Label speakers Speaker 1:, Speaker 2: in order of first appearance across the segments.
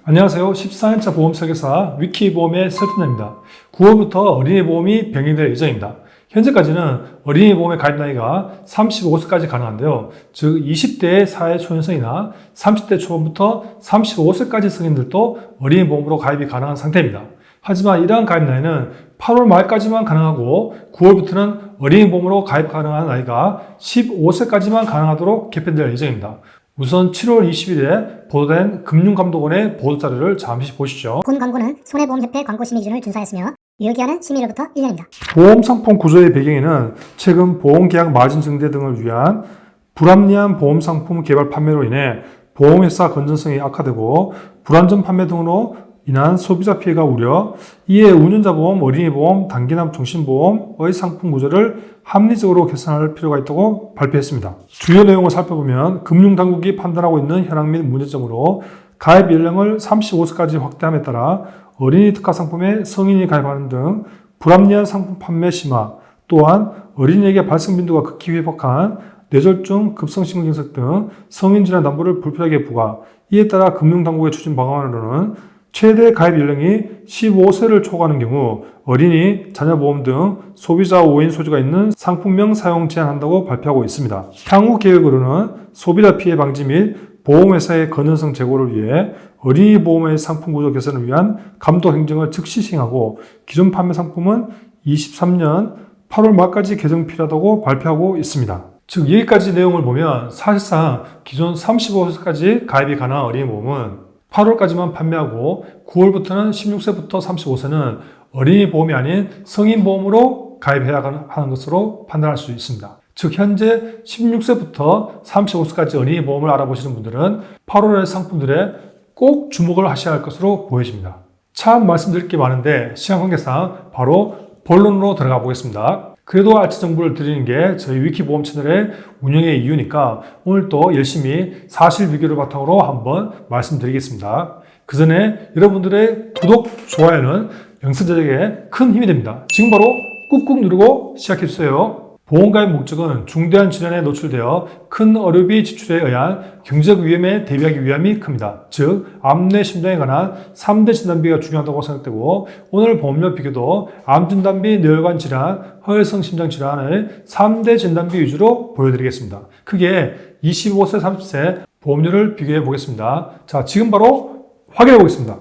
Speaker 1: 안녕하세요. 14년차 보험 설계사 위키보험의 설득자입니다. 9월부터 어린이 보험이 병행될 예정입니다. 현재까지는 어린이 보험의 가입 나이가 35세까지 가능한데요. 즉 20대의 사회 초년생이나 30대 초반부터 35세까지 성인들도 어린이 보험으로 가입이 가능한 상태입니다. 하지만 이러한 가입 나이는 8월 말까지만 가능하고 9월부터는 어린이 보험으로 가입 가능한 나이가 15세까지만 가능하도록 개편될 예정입니다. 우선 7월 20일에 보도된 금융감독원의 보도자료를 잠시 보시죠.
Speaker 2: 본 광고는 손해보험협회 광고심의 기준을 준수하였으며 유효기한은 심의로부터 1년입니다.
Speaker 1: 보험상품 구조의 배경에는 최근 보험계약 마진 증대 등을 위한 불합리한 보험상품 개발 판매로 인해 보험회사 건전성이 악화되고 불안전 판매 등으로 인한 소비자 피해가 우려, 이에 운전자보험, 어린이보험, 단기납 종신보험의 상품 구조를 합리적으로 개선할 필요가 있다고 발표했습니다. 주요 내용을 살펴보면 금융당국이 판단하고 있는 현황 및 문제점으로 가입 연령을 35세까지 확대함에 따라 어린이 특화 상품에 성인이 가입하는 등 불합리한 상품 판매 심화, 또한 어린이에게 발생 빈도가 극히 회복한 뇌졸중, 급성심근경색 등 성인질환 담보를 불필요하게 부과, 이에 따라 금융당국의 추진 방안으로는 최대 가입 연령이 15세를 초과하는 경우 어린이, 자녀보험 등 소비자 오인 소지가 있는 상품명 사용 제한한다고 발표하고 있습니다. 향후 계획으로는 소비자 피해 방지 및 보험회사의 건전성 제고를 위해 어린이 보험의 상품 구조 개선을 위한 감독 행정을 즉시 시행하고 기존 판매 상품은 23년 8월 말까지 개정 필요하다고 발표하고 있습니다. 즉 여기까지 내용을 보면 사실상 기존 35세까지 가입이 가능한 어린이 보험은 8월까지만 판매하고 9월부터는 16세부터 35세는 어린이 보험이 아닌 성인 보험으로 가입해야 하는 것으로 판단할 수 있습니다. 즉 현재 16세부터 35세까지 어린이 보험을 알아보시는 분들은 8월의 상품들에 꼭 주목을 하셔야 할 것으로 보여집니다. 참 말씀드릴 게 많은데 시간 관계상 바로 본론으로 들어가 보겠습니다. 그래도 알치 정보를 드리는 게 저희 위키보험 채널의 운영의 이유니까 오늘 또 열심히 사실 비교를 바탕으로 한번 말씀드리겠습니다. 그 전에 여러분들의 구독, 좋아요는 영상 제작에 큰 힘이 됩니다. 지금 바로 꾹꾹 누르고 시작해주세요. 보험가입 목적은 중대한 질환에 노출되어 큰 의료비 지출에 의한 경제적 위험에 대비하기 위함이 큽니다. 즉, 암 내 심장에 관한 3대 진단비가 중요하다고 생각되고 오늘 보험료 비교도 암 진단비, 뇌혈관 질환, 허혈성 심장 질환의 3대 진단비 위주로 보여드리겠습니다. 크게 25세, 30세 보험료를 비교해 보겠습니다. 자, 지금 바로 확인해 보겠습니다.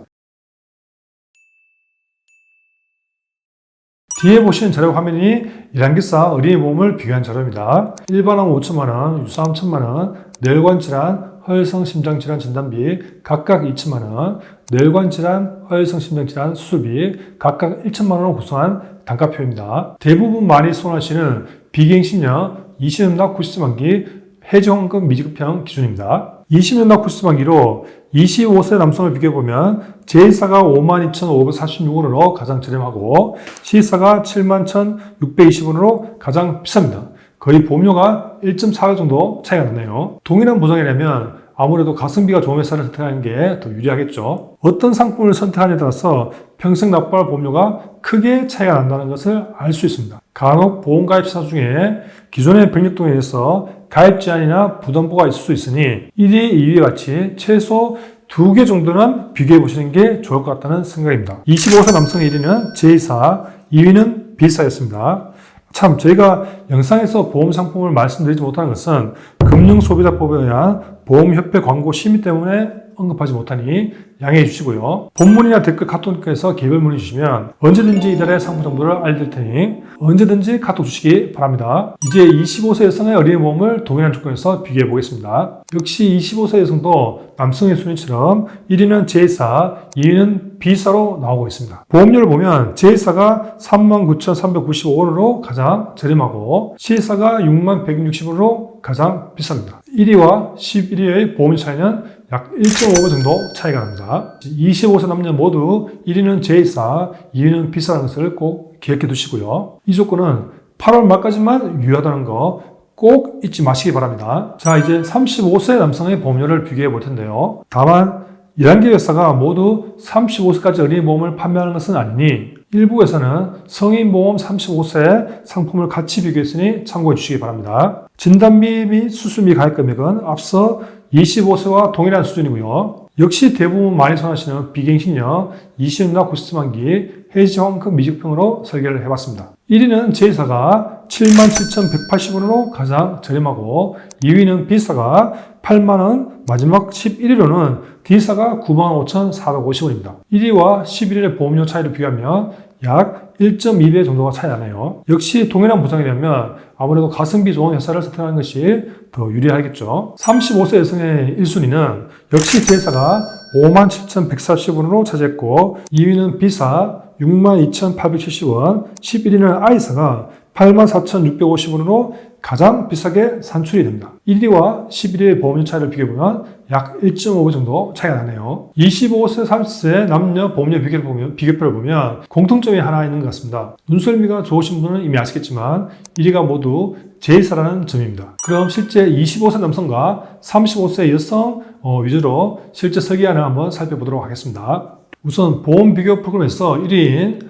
Speaker 1: 뒤에 보시는 자료 화면이 일항기사 어린이 보험을 비교한 자료입니다. 일반암 5천만원, 유사암 1천만원, 뇌혈관 질환, 허혈성 심장질환 진단비 각각 2천만원, 뇌혈관 질환, 허혈성 심장질환 수술비 각각 1천만원을 구성한 단가표입니다. 대부분 많이 손하시는 비갱신형 20년 납 90세 만기 해지환급 미지급형 기준입니다. 20년 납 90세 만기로 25세 남성을 비교해보면 제1사가 52,546원으로 가장 저렴하고 C1사가 71,620원으로 가장 비쌉니다. 거의 보험료가 1.4배 정도 차이가 나네요. 동일한 보장이라면 아무래도 가성비가 좋은 회사를 선택하는 게 더 유리하겠죠. 어떤 상품을 선택하느냐에 따라서 평생 납부할 보험료가 크게 차이가 난다는 것을 알 수 있습니다. 간혹 보험가입사 중에 기존의 병력등에 의해서 가입 제한이나 부담보가 있을 수 있으니 1위, 2위 같이 최소 2개 정도는 비교해 보시는 게 좋을 것 같다는 생각입니다. 25세 남성 1위는 제2사, 2위는 B사였습니다. 참 저희가 영상에서 보험 상품을 말씀드리지 못하는 것은 금융소비자법에 의한 보험협회 광고 심의 때문에 언급하지 못하니 양해해 주시고요. 본문이나 댓글 카톡에서 개별 문의 주시면 언제든지 이달의 상품 정보를 알려드릴 테니 언제든지 카톡 주시기 바랍니다. 이제 25세 여성의 어린이 보험을 동일한 조건에서 비교해 보겠습니다. 역시 25세 여성도 남성의 순위처럼 1위는 제1사, 2위는 B사로 나오고 있습니다. 보험료를 보면 제1사가 39,395원으로 가장 저렴하고 C1사가 61,160원으로 가장 비쌉니다. 1위와 11위의 보험 차이는 약 1.5배 정도 차이가 납니다. 25세 남녀 모두 1위는 제1사, 2위는 B사라는 것을 꼭 기억해 두시고요. 이 조건은 8월 말까지만 유효하다는 거 꼭 잊지 마시기 바랍니다. 자, 이제 35세 남성의 보험료를 비교해 볼 텐데요. 다만 11개 회사가 모두 35세까지 어린이 보험을 판매하는 것은 아니니 일부 회사는 성인보험 35세 상품을 같이 비교했으니 참고해 주시기 바랍니다. 진단비 및 수술비 가입 금액은 앞서 25세와 동일한 수준이고요. 역시 대부분 많이 선호하시는 비갱신형 20년이나 90만기 헤이지황크 미직평으로 설계를 해봤습니다. 1위는 J사가 77,180원으로 가장 저렴하고 2위는 B사가 8만원, 마지막 11위로는 D사가 95,450원입니다. 1위와 11위의 보험료 차이를 비교하면 약 1.2배 정도가 차이 나네요. 역시 동일한 보장이라면 아무래도 가성비 좋은 회사를 선택하는 것이 더 유리하겠죠. 35세 여성의 1순위는 역시 J사가 57,140원으로 차지했고 2위는 B사 62,870원, 11위는 I사가 84,650원으로 가장 비싸게 산출이 됩니다. 1위와 11위의 보험료 차이를 비교해보면 약 1.5배 정도 차이가 나네요. 25세, 30세 남녀 보험료 비교표를 보면 공통점이 하나 있는 것 같습니다. 눈썰미가 좋으신 분은 이미 아시겠지만 1위가 모두 J사라는 점입니다. 그럼 실제 25세 남성과 35세 여성 위주로 실제 설계안을 한번 살펴보도록 하겠습니다. 우선 보험 비교 프로그램에서 1위인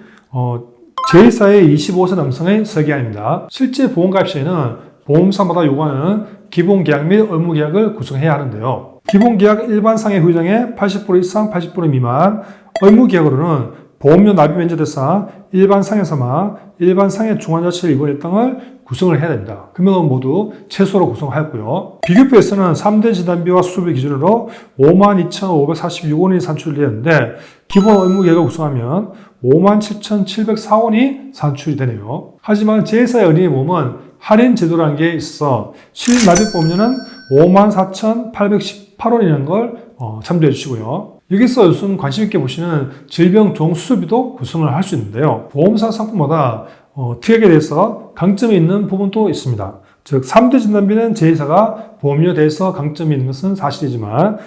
Speaker 1: J사의 25세 남성의 설계안입니다. 실제 보험가입 시에는 보험사마다 요구하는 기본계약 및 의무계약을 구성해야 하는데요. 기본계약 일반상해 후유장의 80% 이상 80% 미만, 의무계약으로는 보험료 납입 면제 대상, 일반상해사망, 일반상해 중환자실 입원 일당을 구성을 해야 됩니다. 금액은 모두 최소로 구성하였고요. 비교표에서는 3대 진단비와 수술비 기준으로 52,546원이 산출되었는데 기본 의무계약을 구성하면 57,704원이 산출이 되네요. 하지만 J사의 어린이보험은 할인 제도라는 게 있어서 실납입보험료는 54,818원이라는 걸 참조해 주시고요. 여기서 요즘 관심 있게 보시는 질병 종수술비도 구성을 할 수 있는데요. 보험사 상품마다 특약에 대해서 강점이 있는 부분도 있습니다. 즉 3대 진단비는 J사가 보험료에 대해서 강점이 있는 것은 사실이지만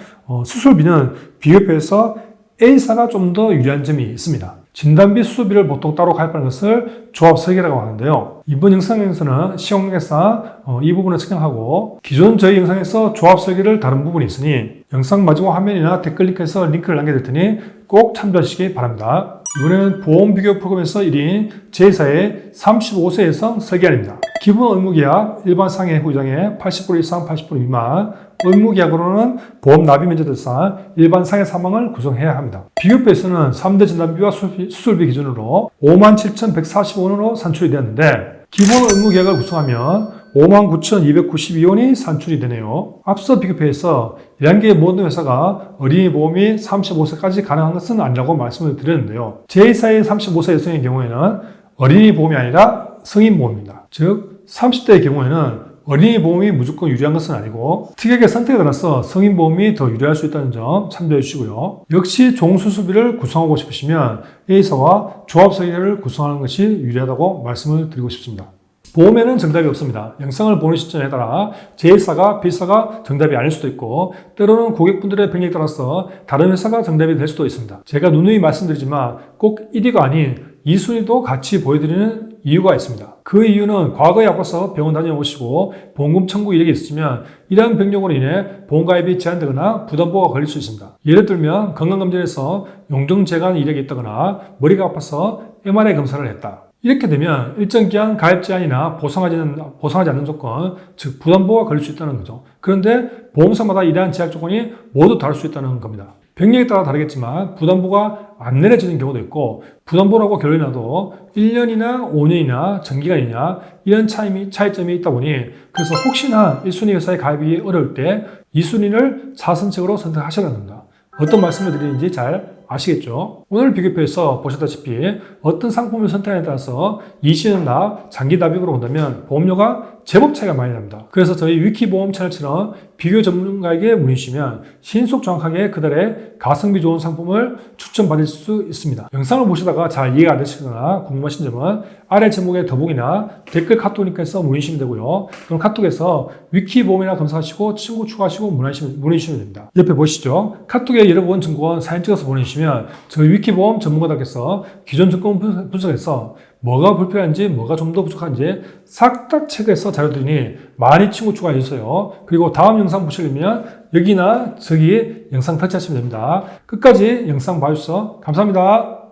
Speaker 1: 수술비는 비교표에서 A사가 좀 더 유리한 점이 있습니다. 진단비 수술비를 보통 따로 가입하는 것을 조합 설계라고 하는데요. 이번 영상에서는 시험관계상 이 부분을 측정하고 기존 저희 영상에서 조합 설계를 다룬 부분이 있으니 영상 마지막 화면이나 댓글 링크에서 링크를 남겨둘 테니 꼭 참조하시기 바랍니다. 이번에는 보험 비교 프로그램에서 1위인 J사의 35세 여성 설계안입니다. 기본 의무계약, 일반 상해 후유장애 80% 이상 80% 미만, 의무계약으로는 보험 납입 면제 대상, 일반 상해 사망을 구성해야 합니다. 비교표에서는 3대 진단비와 수술비 기준으로 57,140원으로 산출이 되었는데 기본 의무계약을 구성하면 59,292원이 산출이 되네요. 앞서 비교표에서 1단계의 모든 회사가 어린이 보험이 35세까지 가능한 것은 아니라고 말씀을 드렸는데요. J사의 35세 여성의 경우에는 어린이 보험이 아니라 성인 보험입니다. 즉 30대의 경우에는 어린이 보험이 무조건 유리한 것은 아니고 특약의 선택에 따라서 성인 보험이 더 유리할 수 있다는 점 참조해 주시고요. 역시 종수술비를 구성하고 싶으시면 A사와 조합 설계를 구성하는 것이 유리하다고 말씀을 드리고 싶습니다. 보험에는 정답이 없습니다. 영상을 보는 시점에 따라 J사가 B사가 정답이 아닐 수도 있고 때로는 고객분들의 병력에 따라서 다른 회사가 정답이 될 수도 있습니다. 제가 누누이 말씀드리지만 꼭 1위가 아닌 2순위도 같이 보여드리는 이유가 있습니다. 그 이유는 과거에 아파서 병원 다녀오시고 보험금 청구 이력이 있으면 이러한 병력으로 인해 보험가입이 제한되거나 부담보가 걸릴 수 있습니다. 예를 들면 건강검진에서 용종재간 이력이 있다거나 머리가 아파서 MRI 검사를 했다. 이렇게 되면 일정 기한 가입 제한이나 보상하지 않는 조건, 즉 부담보가 걸릴 수 있다는 거죠. 그런데 보험사마다 이러한 제약 조건이 모두 다를 수 있다는 겁니다. 병력에 따라 다르겠지만 부담보가 안 내려지는 경우도 있고 부담보라고 결론이 나도 1년이나 5년이나 장기간이냐 이런 차이점이 있다 보니 그래서 혹시나 1순위 회사에 가입이 어려울 때 2순위를 차선책으로 선택하셔야 합니다. 어떤 말씀을 드리는지 잘 아시겠죠? 오늘 비교표에서 보셨다시피 어떤 상품을 선택하느냐에 따라서 20년납, 장기 납입으로 본다면 보험료가 제법 차이가 많이 납니다. 그래서 저희 위키보험 채널처럼 비교 전문가에게 문의 주시면 신속 정확하게 그달의 가성비 좋은 상품을 추천받을 수 있습니다. 영상을 보시다가 잘 이해가 안 되시거나 궁금하신 점은 아래 제목의 더보기나 댓글 카톡 링크에서 문의 주시면 되고요. 그럼 카톡에서 위키보험이나 검색하시고 친구 추가하시고 문의 주시면 됩니다. 옆에 보시죠. 카톡에 여러분 증권 사진 찍어서 보내주시면 저희 위키보험 전문가들께서 기존 증권 분석해서 뭐가 불필요한지 뭐가 좀 더 부족한지 싹 다 체크해서 자료들이니 많이 친구 추가해 주세요. 그리고 다음 영상 보시려면 여기나 저기 영상 터치하시면 됩니다. 끝까지 영상 봐주셔서 감사합니다.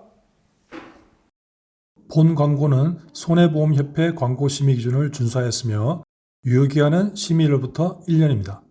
Speaker 1: 본 광고는 손해보험협회 광고심의 기준을 준수하였으며 유효기간은 심의일로부터 1년입니다.